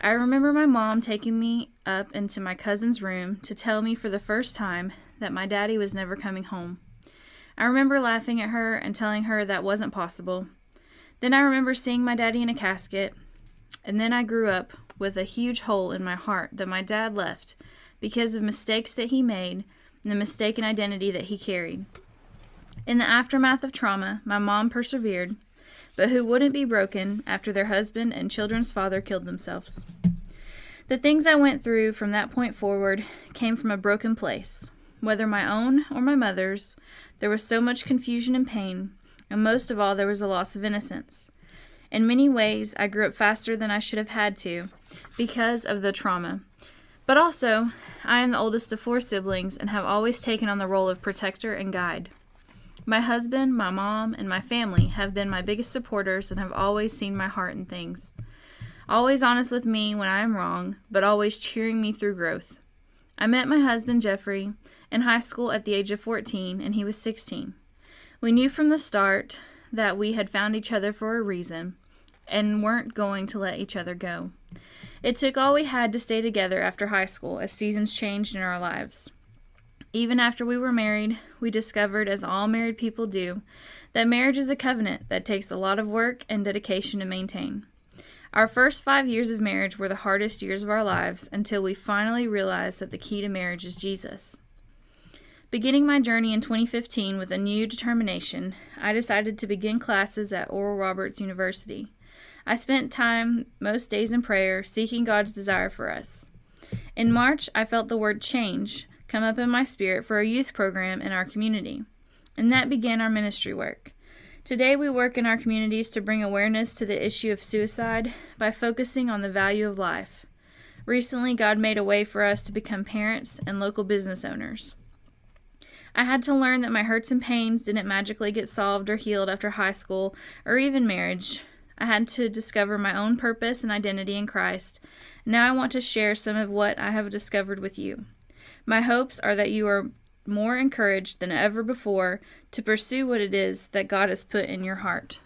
I remember my mom taking me up into my cousin's room to tell me for the first time that my daddy was never coming home. I remember laughing at her and telling her that wasn't possible. Then I remember seeing my daddy in a casket, and then I grew up with a huge hole in my heart that my dad left because of mistakes that he made and the mistaken identity that he carried. In the aftermath of trauma, my mom persevered, but who wouldn't be broken after their husband and children's father killed themselves? The things I went through from that point forward came from a broken place. Whether my own or my mother's, there was so much confusion and pain, and most of all, there was a loss of innocence. In many ways, I grew up faster than I should have had to because of the trauma. But also, I am the oldest of 4 siblings and have always taken on the role of protector and guide. My husband, my mom, and my family have been my biggest supporters and have always seen my heart in things. Always honest with me when I am wrong, but always cheering me through growth. I met my husband, Jeffrey, in high school at the age of 14, and he was 16. We knew from the start that we had found each other for a reason and weren't going to let each other go. It took all we had to stay together after high school as seasons changed in our lives. Even after we were married, we discovered, as all married people do, that marriage is a covenant that takes a lot of work and dedication to maintain. Our first 5 years of marriage were the hardest years of our lives until we finally realized that the key to marriage is Jesus. Beginning my journey in 2015 with a new determination, I decided to begin classes at Oral Roberts University. I spent time most days in prayer, seeking God's desire for us. In March, I felt the word change come up in my spirit for a youth program in our community, and that began our ministry work. Today, we work in our communities to bring awareness to the issue of suicide by focusing on the value of life. Recently, God made a way for us to become parents and local business owners. I had to learn that my hurts and pains didn't magically get solved or healed after high school or even marriage. I had to discover my own purpose and identity in Christ. Now I want to share some of what I have discovered with you. My hopes are that you are more encouraged than ever before to pursue what it is that God has put in your heart.